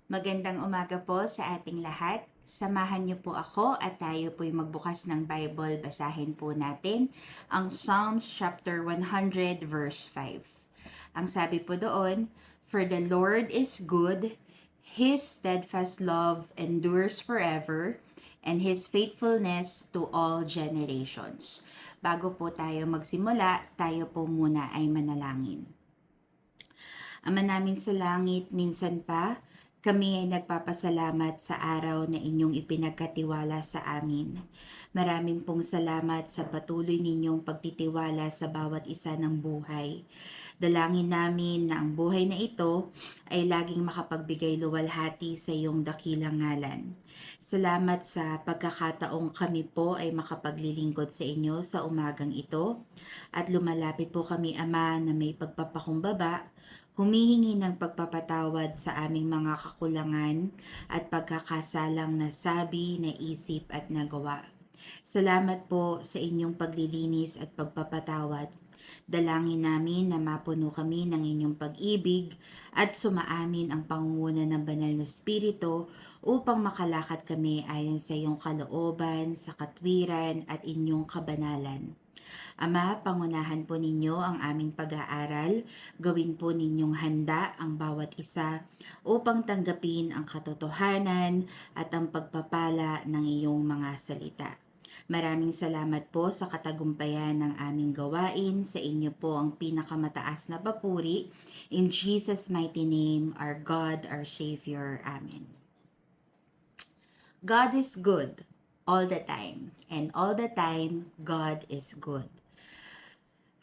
Magandang umaga po sa ating lahat. Samahan niyo po ako at tayo po'y magbukas ng Bible. Basahin po natin ang Psalms chapter 100 verse 5. Ang sabi po doon, "For the Lord is good, His steadfast love endures forever, and His faithfulness to all generations." Bago po tayo magsimula, tayo po muna ay manalangin. Ama namin sa langit, minsan pa, kami ay nagpapasalamat sa araw na inyong ipinagkatiwala sa amin. Maraming pong salamat sa patuloy ninyong pagtitiwala sa bawat isa ng buhay. Dalangin namin na ang buhay na ito ay laging makapagbigay luwalhati sa iyong dakilang ngalan. Salamat sa pagkakataong kami po ay makapaglilingkod sa inyo sa umagang ito at lumalapit po kami, Ama, na may pagpapakumbaba, humihingi ng pagpapatawad sa aming mga kakulangan at pagkakasalang nasabi, naisip at nagawa. Salamat po sa inyong paglilinis at pagpapatawad. Dalangin namin na mapuno kami ng inyong pag-ibig at sumaamin ang pangunguna ng banal na Espiritu upang makalakad kami ayon sa iyong kalooban, sa katwiran at inyong kabanalan. Ama, pangunahan po ninyo ang aming pag-aaral. Gawin po ninyong handa ang bawat isa upang tanggapin ang katotohanan at ang pagpapala ng iyong mga salita. Maraming salamat po sa katagumpayan ng aming gawain. Sa inyo po ang pinakamataas na papuri. In Jesus' mighty name, our God, our Savior. Amen. God is good all the time, and all the time, God is good.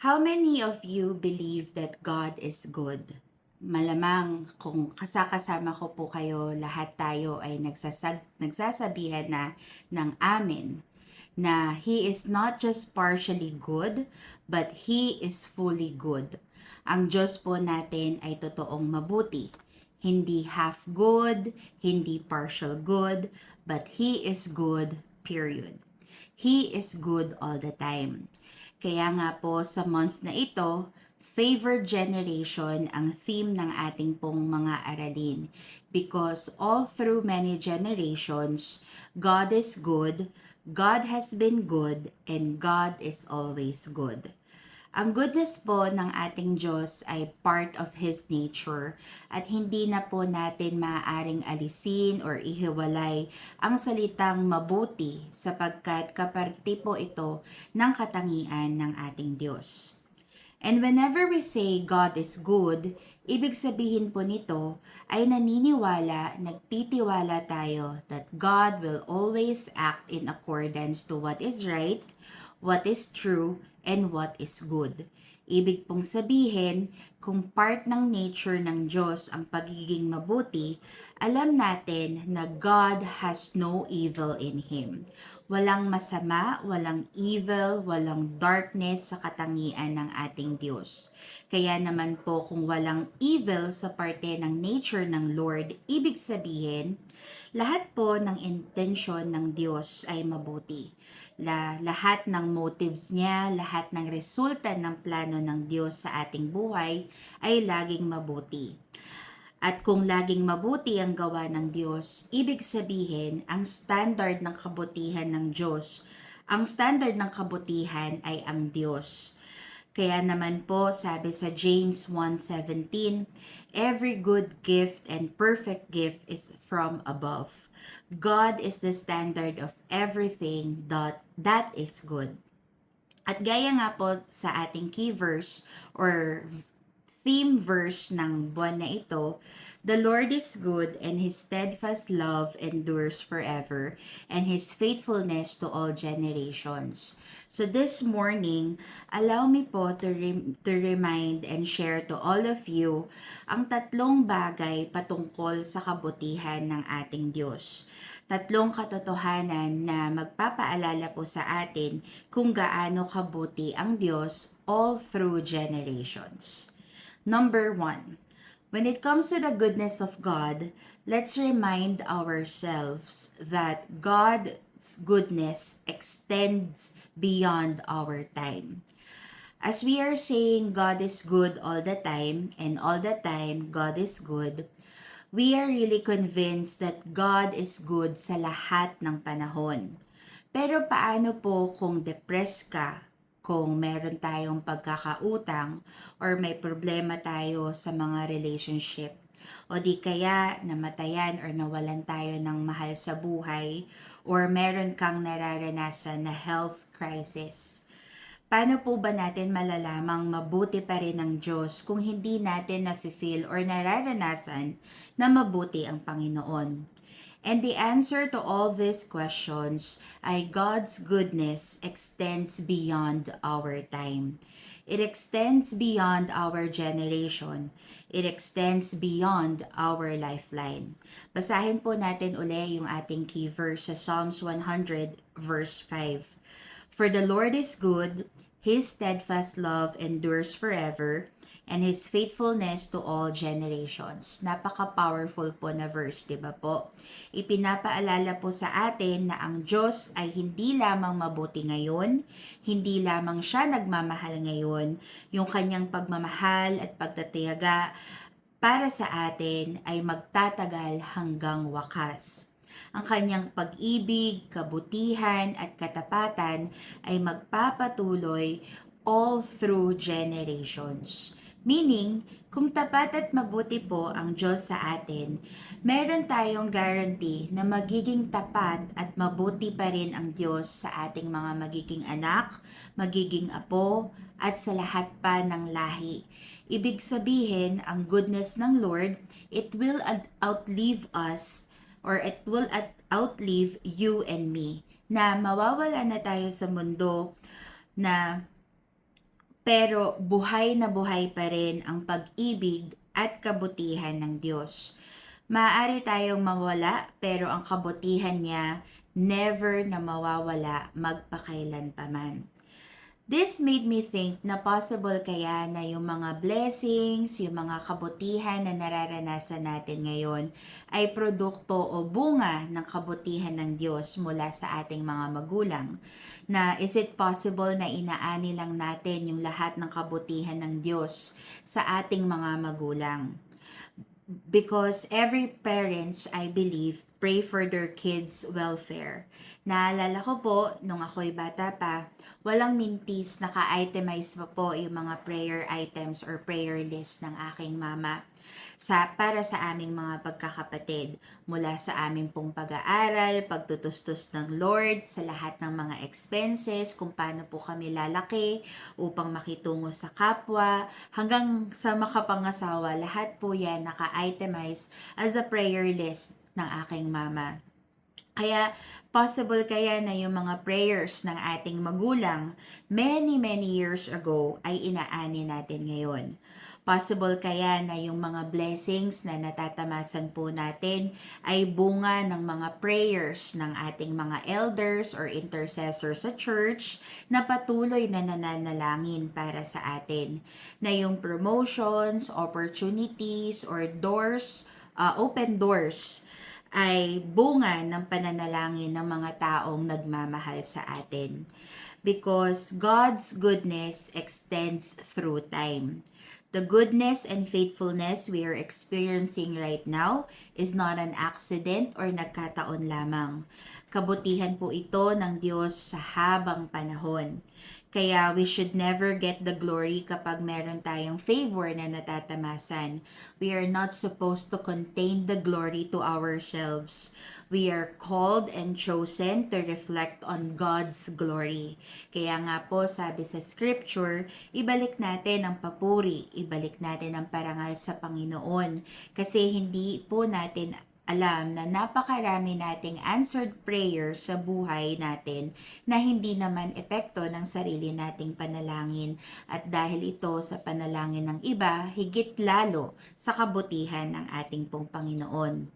How many of you believe that God is good? Malamang kung kasama ko po kayo, lahat tayo ay nagsasabihan na ng amen na He is not just partially good, but He is fully good. Ang Diyos po natin ay totoong mabuti. Hindi half good, hindi partial good, but He is good, period. He is good all the time. Kaya nga po sa month na ito, favored generation ang theme ng ating pong mga aralin. Because all through many generations, God is good, God has been good, and God is always good. Ang goodness po ng ating Diyos ay part of His nature at hindi na po natin maaaring alisin or ihiwalay ang salitang mabuti sapagkat kaparte po ito ng katangian ng ating Diyos. And whenever we say God is good, ibig sabihin po nito ay naniniwala, nagtitiwala tayo that God will always act in accordance to what is right, what is true, and what is good. Ibig pong sabihin, kung part ng nature ng Diyos ang pagiging mabuti, alam natin na God has no evil in Him. Walang masama, walang evil, walang darkness sa katangian ng ating Diyos. Kaya naman po kung walang evil sa parte ng nature ng Lord, ibig sabihin, lahat po ng intensyon ng Diyos ay mabuti. Lahat ng motives niya, lahat ng resulta ng plano ng Diyos sa ating buhay ay laging mabuti. At kung laging mabuti ang gawa ng Diyos, ibig sabihin, ang standard ng kabutihan ng Diyos, ang standard ng kabutihan ay ang Diyos. Kaya naman po, sabi sa James 1:17, every good gift and perfect gift is from above. God is the standard of everything that is good. At gaya nga po sa ating key verse or theme verse ng buwan na ito, the Lord is good and His steadfast love endures forever and His faithfulness to all generations. So this morning, allow me po to remind and share to all of you ang tatlong bagay patungkol sa kabutihan ng ating Diyos. Tatlong katotohanan na magpapaalala po sa atin kung gaano kabuti ang Diyos all through generations. Number 1, when it comes to the goodness of God, let's remind ourselves that God's goodness extends beyond our time. As we are saying God is good all the time, and all the time God is good, we are really convinced that God is good sa lahat ng panahon. Pero paano po kung depressed ka, kung meron tayong pagkakautang, or may problema tayo sa mga relationship? O di kaya namatayan or nawalan tayo ng mahal sa buhay, or meron kang nararanasan na health crisis? Paano po ba natin malalamang mabuti pa rin ng Diyos kung hindi natin na-feel or nararanasan na mabuti ang Panginoon? And the answer to all these questions ay God's goodness extends beyond our time. It extends beyond our generation. It extends beyond our lifeline. Basahin po natin uli yung ating key verse sa Psalms 100 verse 5. For the Lord is good, His steadfast love endures forever, and His faithfulness to all generations. Napaka-powerful po na verse, di ba po? Ipinapaalala po sa atin na ang Diyos ay hindi lamang mabuti ngayon, hindi lamang siya nagmamahal ngayon, yung kanyang pagmamahal at pagtatiyaga para sa atin ay magtatagal hanggang wakas. Ang kanyang pag-ibig, kabutihan at katapatan ay magpapatuloy all through generations. Meaning, kung tapat at mabuti po ang Diyos sa atin, meron tayong guarantee na magiging tapat at mabuti pa rin ang Diyos sa ating mga magiging anak, magiging apo, at sa lahat pa ng lahi. Ibig sabihin, ang goodness ng Lord, it will outlive us, or it will outlive you and me, na mawawala na tayo sa mundo na pero buhay na buhay pa rin ang pag-ibig at kabutihan ng Diyos. Maaari tayong mawala pero ang kabutihan niya never na mawawala magpakailan pa man. This made me think na possible kaya na yung mga blessings, yung mga kabutihan na nararanasan natin ngayon ay produkto o bunga ng kabutihan ng Diyos mula sa ating mga magulang. Na is it possible na inaani lang natin yung lahat ng kabutihan ng Diyos sa ating mga magulang? Because every parents, I believe, pray for their kids' welfare. Naalala ko po, nung ako'y bata pa, walang mintis, naka-itemize pa po yung mga prayer items or prayer list ng aking mama para sa aming mga pagkakapatid. Mula sa aming pong pag-aaral, pagtutustos ng Lord, sa lahat ng mga expenses, kung paano po kami lalaki upang makitungo sa kapwa, hanggang sa makapangasawa, lahat po yan naka-itemize as a prayer list ng aking mama. Kaya possible kaya na yung mga prayers ng ating magulang many years ago ay inaani natin ngayon. Possible kaya na yung mga blessings na natatamasan po natin ay bunga ng mga prayers ng ating mga elders or intercessors sa church na patuloy na nananalangin para sa atin. Na yung promotions, opportunities, or doors, open doors ay bunga ng pananalangin ng mga taong nagmamahal sa atin. Because God's goodness extends through time. The goodness and faithfulness we are experiencing right now is not an accident or nagkataon lamang. Kabutihan po ito ng Diyos sa habang panahon. Kaya we should never get the glory kapag meron tayong favor na natatamasan. We are not supposed to contain the glory to ourselves. We are called and chosen to reflect on God's glory. Kaya nga po sabi sa scripture, ibalik natin ang papuri, ibalik natin ang parangal sa Panginoon. Kasi hindi po natin alam na napakarami nating answered prayers sa buhay natin na hindi naman epekto ng sarili nating panalangin. At dahil ito sa panalangin ng iba, higit lalo sa kabutihan ng ating pong Panginoon.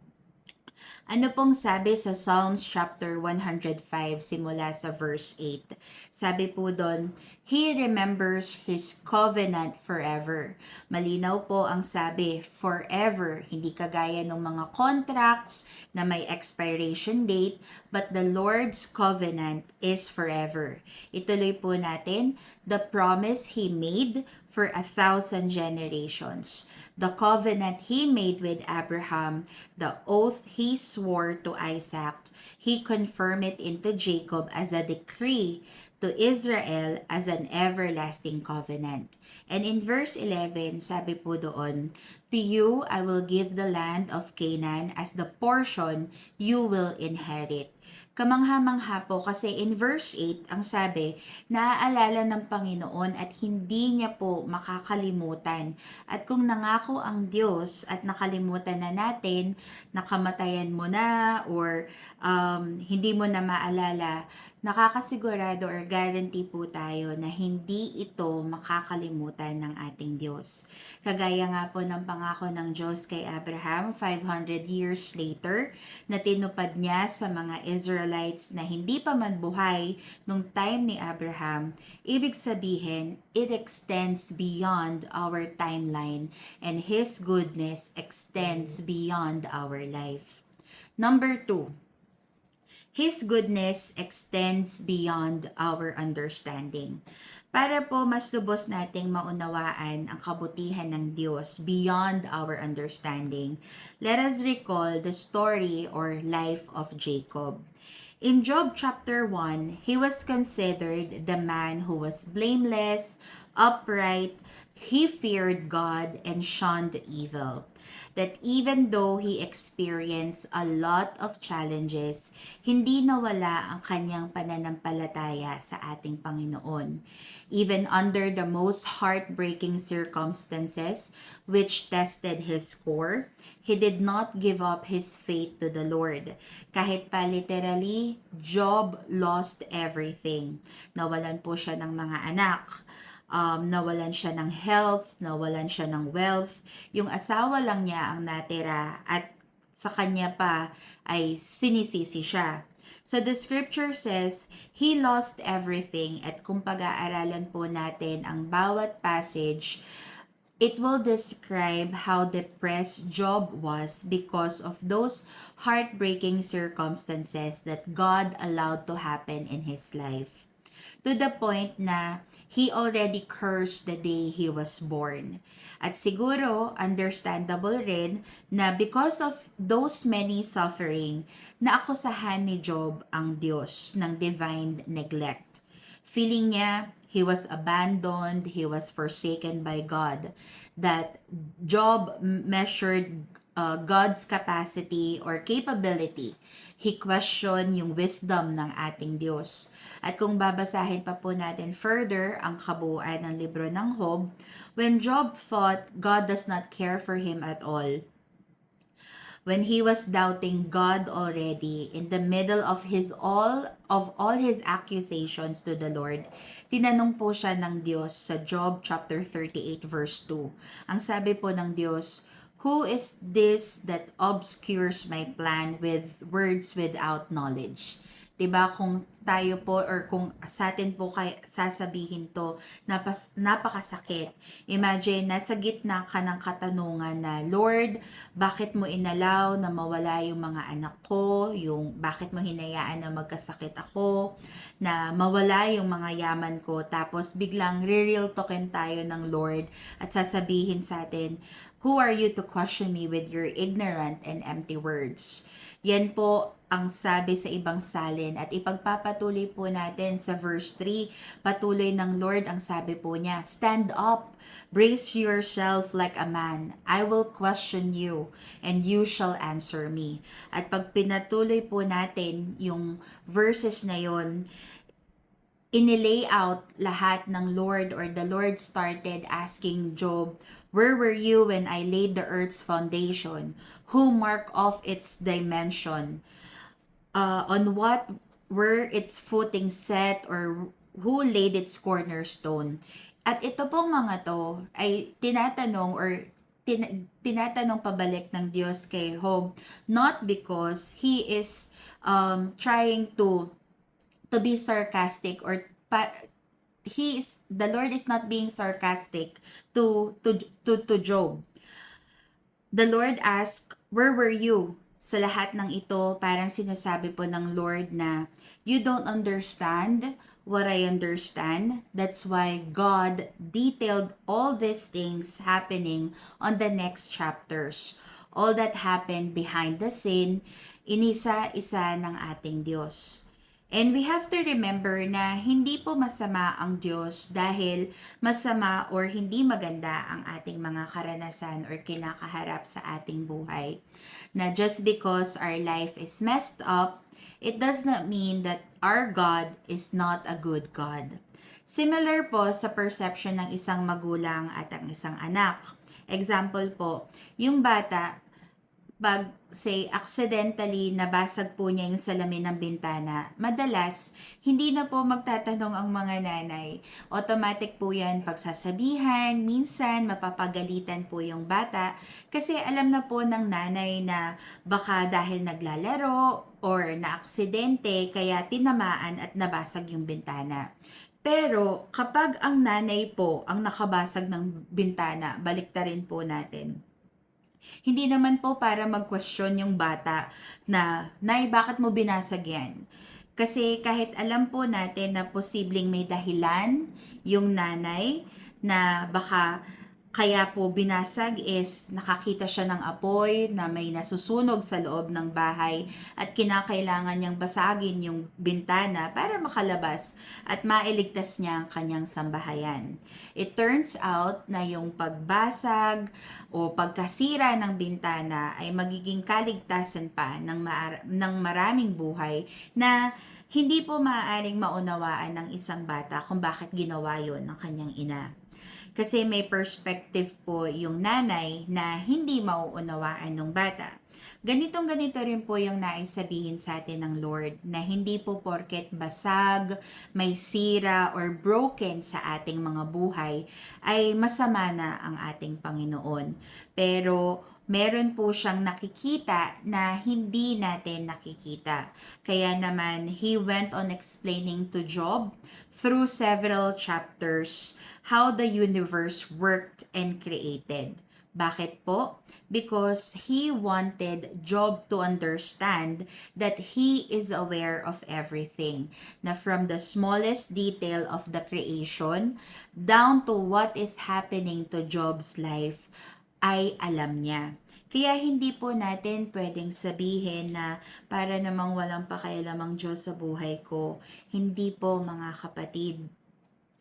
Ano pong sabi sa Psalms chapter 105 simula sa verse 8? Sabi po doon, He remembers His covenant forever. Malinaw po ang sabi, forever. Hindi kagaya ng mga contracts na may expiration date, but the Lord's covenant is forever. Ituloy po natin, the promise He made for 1,000 generations. The covenant He made with Abraham, the oath He swore to Isaac, He confirmed it into Jacob as a decree, to Israel as an everlasting covenant. And in verse 11, sabi po doon, to you I will give the land of Canaan as the portion you will inherit. Kamangha-mangha po kasi in verse 8, ang sabi, naaalala ng Panginoon at hindi niya po makakalimutan. At kung nangako ang Diyos at nakalimutan na natin, nakamatayan mo na or hindi mo na maalala, nakakasigurado or guarantee po tayo na hindi ito makakalimutan ng ating Diyos. Kagaya nga po ng pangako ng Diyos kay Abraham 500 years later na tinupad niya sa mga Israelites na hindi pa man buhay nung time ni Abraham, ibig sabihin, it extends beyond our timeline and His goodness extends beyond our life. Number 2, His goodness extends beyond our understanding. Para po mas lubos nating maunawaan ang kabutihan ng Diyos beyond our understanding, let us recall the story or life of Jacob. In Job chapter 1, he was considered the man who was blameless, upright, he feared God and shunned evil. That even though he experienced a lot of challenges, hindi nawala ang kanyang pananampalataya sa ating Panginoon. Even under the most heartbreaking circumstances which tested his core, he did not give up his faith to the Lord. Kahit pa literally, Job lost everything. Nawalan po siya ng mga anak. Nawalan siya ng health, nawalan siya ng wealth. Yung asawa lang niya ang natira at sa kanya pa ay sinisisi siya. So the scripture says, he lost everything at kung pag-aaralan po natin ang bawat passage, it will describe how depressed Job was because of those heartbreaking circumstances that God allowed to happen in his life. To the point na he already cursed the day he was born. At siguro, understandable rin na because of those many suffering, naakusahan ni Job ang Diyos ng divine neglect. Feeling niya, he was abandoned, he was forsaken by God. That Job measured God's capacity or capability. He questioned yung wisdom ng ating Diyos. At kung babasahin pa po natin further ang kabuuan ng libro ng Job, when Job thought God does not care for him at all, when he was doubting God already in the middle of all his accusations to the Lord, tinanong po siya ng Diyos sa Job chapter 38 verse 2. Ang sabi po ng Diyos, who is this that obscures my plan with words without knowledge? Diba, kung tayo po or kung sa atin po sasabihin to, napakasakit. Imagine, nasa gitna ka ng katanungan na, Lord, bakit mo inalaw na mawala yung mga anak ko? Bakit mo hinayaan na magkasakit ako? Na mawala yung mga yaman ko? Tapos biglang real talkin tayo ng Lord at sasabihin sa atin, who are you to question me with your ignorant and empty words? Yan po ang sabi sa ibang salin at ipagpapatuloy po natin sa verse 3, patuloy ng Lord ang sabi po niya, stand up, brace yourself like a man, I will question you and you shall answer me. At pag pinatuloy po natin yung verses na yon, inilay out lahat ng Lord or the Lord started asking Job, where were you when I laid the earth's foundation? Who marked off its dimension? On what were its footing set or who laid its cornerstone? At ito pong mga to ay tinatanong or tinatanong pabalik ng Diyos kay Job, not because he is trying to be sarcastic or the Lord is not being sarcastic to Job. The Lord asked, "Where were you?" Sa lahat ng ito, parang sinasabi po ng Lord na, "You don't understand what I understand." That's why God detailed all these things happening on the next chapters. All that happened behind the scene, inisa-isa ng ating Diyos. And we have to remember na hindi po masama ang Diyos dahil masama or hindi maganda ang ating mga karanasan or kinakaharap sa ating buhay. Na just because our life is messed up, it does not mean that our God is not a good God. Similar po sa perception ng isang magulang at ang isang anak. Example po, yung bata, pag say accidentally nabasag po niya yung salamin ng bintana, madalas hindi na po magtatanong ang mga nanay. Automatic po yan pagsasabihan, minsan mapapagalitan po yung bata kasi alam na po ng nanay na baka dahil naglalaro or na-aksidente kaya tinamaan at nabasag yung bintana. Pero kapag ang nanay po ang nakabasag ng bintana, baliktarin po natin. Hindi naman po para mag-question yung bata na, "Nay, bakit mo binasag yan?" Kasi kahit alam po natin na posibleng may dahilan yung nanay na baka kaya po binasag is nakakita siya ng apoy na may nasusunog sa loob ng bahay at kinakailangan niyang basagin yung bintana para makalabas at mailigtas niya ang kanyang sambahayan. It turns out na yung pagbasag o pagkasira ng bintana ay magiging kaligtasan pa ng maraming buhay na hindi po maaaring maunawaan ng isang bata kung bakit ginawa yon ng kanyang ina. Kasi may perspective po yung nanay na hindi mauunawaan ng bata. Ganito rin po yung nais sabihin sa atin ng Lord na hindi po porket basag, may sira or broken sa ating mga buhay ay masama na ang ating Panginoon. Pero meron po siyang nakikita na hindi natin nakikita. Kaya naman, He went on explaining to Job through several chapters how the universe worked and created. Bakit po? Because he wanted Job to understand that he is aware of everything. Na from the smallest detail of the creation down to what is happening to Job's life ay alam niya. Kaya hindi po natin pwedeng sabihin na para namang walang pakialamang Diyos sa buhay ko. Hindi po, mga kapatid.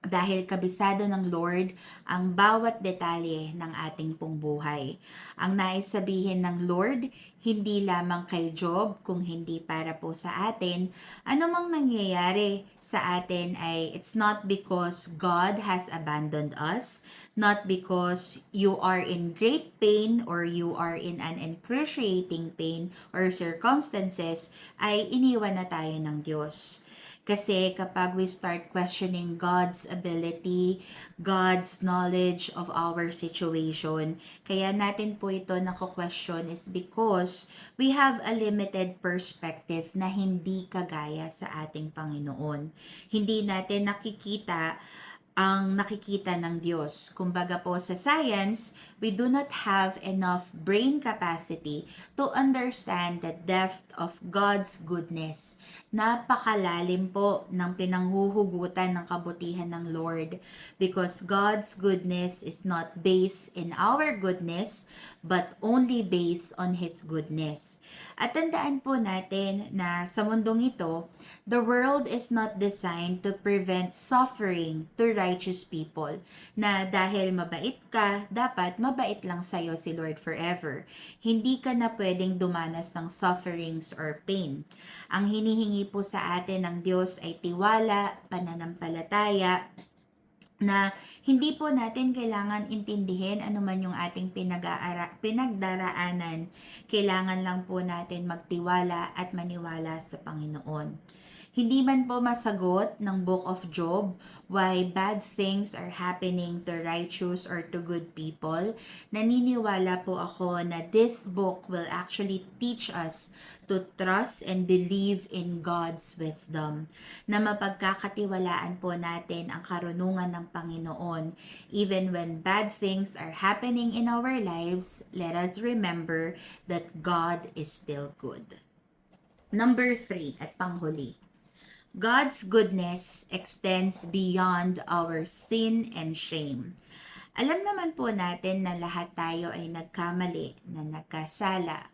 Dahil kabisado ng Lord ang bawat detalye ng ating pong buhay. Ang nais sabihin ng Lord, hindi lamang kay Job, kung hindi para po sa atin, anumang nangyayari sa atin ay it's not because God has abandoned us, not because you are in great pain or you are in an excruciating pain or circumstances, ay iniwan na tayo ng Diyos. Kasi kapag we start questioning God's ability, God's knowledge of our situation, kaya natin po ito nako-question is because we have a limited perspective na hindi kagaya sa ating Panginoon. Hindi natin nakikita ang nakikita ng Diyos. Kumbaga po sa science, we do not have enough brain capacity to understand the depth of God's goodness. Napakalalim po ng pinanghuhugutan ng kabutihan ng Lord because God's goodness is not based in our goodness but only based on His goodness. At tandaan po natin na sa mundong ito, the world is not designed to prevent suffering to righteous people. Na dahil mabait ka, dapat mabait lang sa'yo si Lord forever. Hindi ka na pwedeng dumanas ng sufferings or pain. Ang hinihingi po sa atin ng Diyos ay tiwala, pananampalataya, na hindi po natin kailangan intindihin ano man yung ating pinagdaraanan. Kailangan lang po natin magtiwala at maniwala sa Panginoon. Hindi man po masagot ng Book of Job why bad things are happening to righteous or to good people. Naniniwala po ako na this book will actually teach us to trust and believe in God's wisdom. Na mapagkakatiwalaan po natin ang karunungan ng Panginoon. Even when bad things are happening in our lives, let us remember that God is still good. Number 3 at panghuli. God's goodness extends beyond our sin and shame. Alam naman po natin na lahat tayo ay nagkamali, na nagkasala.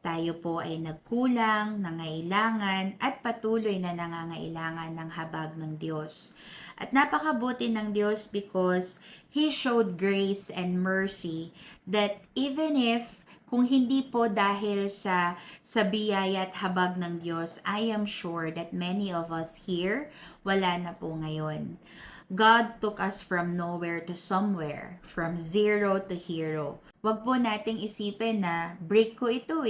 Tayo po ay nagkulang, nangailangan, at patuloy na nangangailangan ng habag ng Diyos. At napakabuti ng Diyos because He showed grace and mercy that even if kung hindi po dahil sa biyaya at habag ng Diyos, I am sure that many of us here, wala na po ngayon. God took us from nowhere to somewhere, from zero to hero. Wag po nating isipin na break ko ito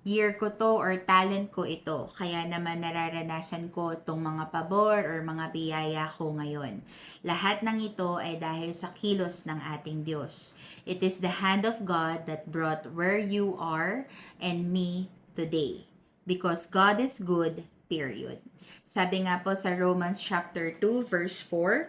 year ko to or talent ko ito. Kaya naman nararanasan ko itong mga pabor or mga biyaya ko ngayon. Lahat ng ito ay dahil sa kilos ng ating Diyos. It is the hand of God that brought where you are and me today. Because God is good, period. Sabi nga po sa Romans chapter 2 verse 4,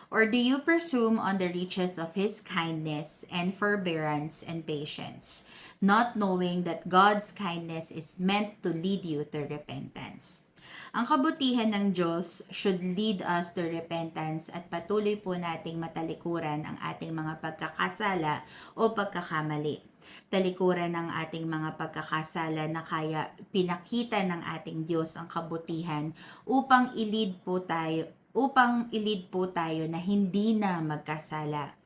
or do you presume on the riches of His kindness and forbearance and patience, not knowing that God's kindness is meant to lead you to repentance? Ang kabutihan ng Diyos should lead us to repentance at patuloy po nating matalikuran ang ating mga pagkakasala o pagkakamali. Talikuran ng ating mga pagkakasala na kaya pinakita ng ating Diyos ang kabutihan upang i-lead po tayo na hindi na magkasala.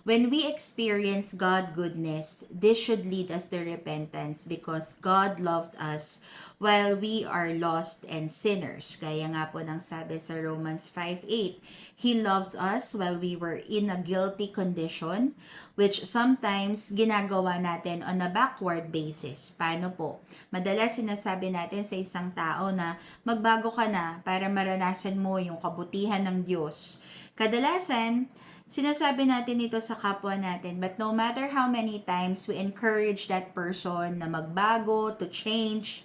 When we experience God goodness, this should lead us to repentance because God loved us while we are lost and sinners. Kaya nga po nang sabi sa Romans 5:8, He loved us while we were in a guilty condition, which sometimes ginagawa natin on a backward basis. Paano po? Madalas sinasabi natin sa isang tao na magbago ka na para maranasan mo yung kabutihan ng Diyos. Kadalasan, sinasabi natin ito sa kapwa natin, but no matter how many times we encourage that person na magbago, to change,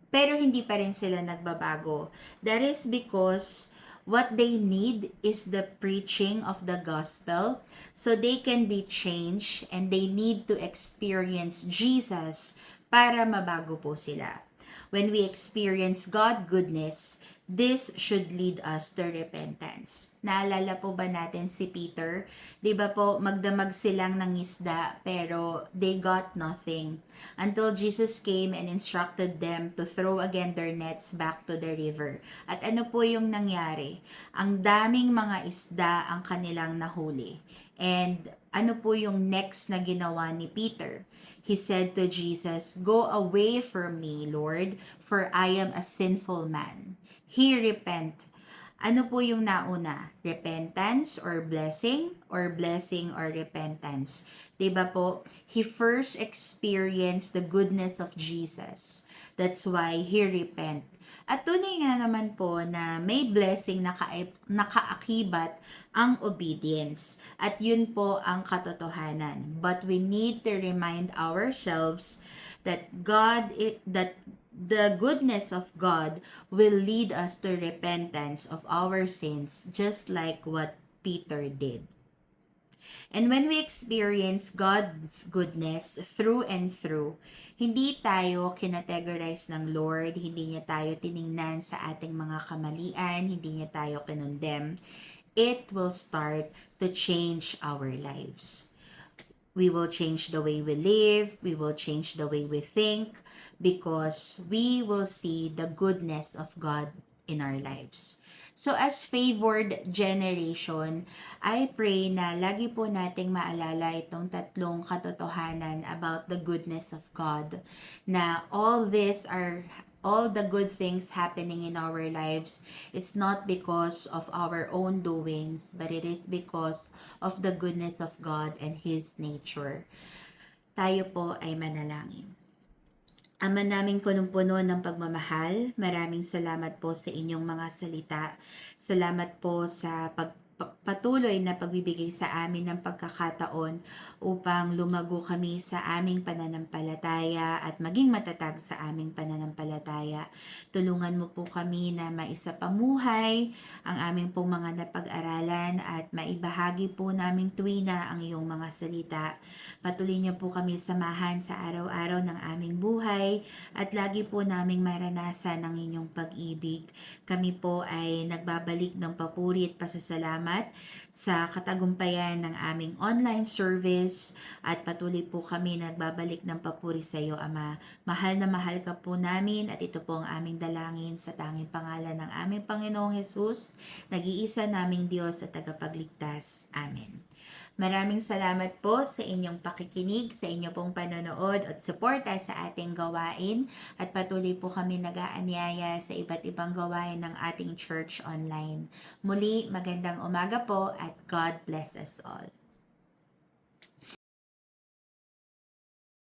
pero hindi pa rin sila nagbabago. That is because what they need is the preaching of the gospel so they can be changed and they need to experience Jesus para mabago po sila. When we experience God goodness, this should lead us to repentance. Naalala po ba natin si Peter? Di ba po, magdamag silang ng isda pero they got nothing until Jesus came and instructed them to throw again their nets back to the river. At ano po yung nangyari? Ang daming mga isda ang kanilang nahuli. And ano po yung next na ginawa ni Peter? He said to Jesus, "Go away from me, Lord, for I am a sinful man." He repent. Ano po yung nauna? Repentance or blessing? Or blessing or repentance? Diba po? He first experienced the goodness of Jesus. That's why he repent. At tunay nga naman po na may blessing na nakaakibat ang obedience. At yun po ang katotohanan. But we need to remind ourselves that the goodness of God will lead us to repentance of our sins, just like what Peter did. And when we experience God's goodness through and through, hindi tayo kinategorize ng Lord, hindi niya tayo tiningnan sa ating mga kamalian, hindi niya tayo kinondemn. It will start to change our lives. We will change the way we live, we will change the way we think, because we will see the goodness of God in our lives. So as favored generation, I pray na lagi po nating maalala itong tatlong katotohanan about the goodness of God. Na all the good things happening in our lives, it's not because of our own doings, but it is because of the goodness of God and His nature. Tayo po ay manalangin. Ama naming punong-puno ng pagmamahal, maraming salamat po sa inyong mga salita. Salamat po sa patuloy na pagbibigay sa amin ng pagkakataon upang lumago kami sa aming pananampalataya at maging matatag sa aming pananampalataya. Tulungan mo po kami na maisapamuhay ang aming pong mga napag-aralan at maibahagi po namin tuwina ang iyong mga salita. Patuloy niyo po kami samahan sa araw-araw ng aming buhay at lagi po naming maranasan ang inyong pag-ibig. Kami po ay nagbabalik ng papuri at pasasalamat sa katagumpayan ng aming online service at patuloy po kami nagbabalik ng papuri sa iyo, Ama. Mahal na mahal ka po namin at ito po ang aming dalangin sa tanging pangalan ng aming Panginoong Hesus, nag-iisa naming Diyos at tagapagligtas. Amen. Maraming salamat po sa inyong pakikinig, sa inyong pong panonood at suporta sa ating gawain at patuloy po kami nag-aanyaya sa iba't ibang gawain ng ating church online. Muli, magandang umaga po at God bless us all.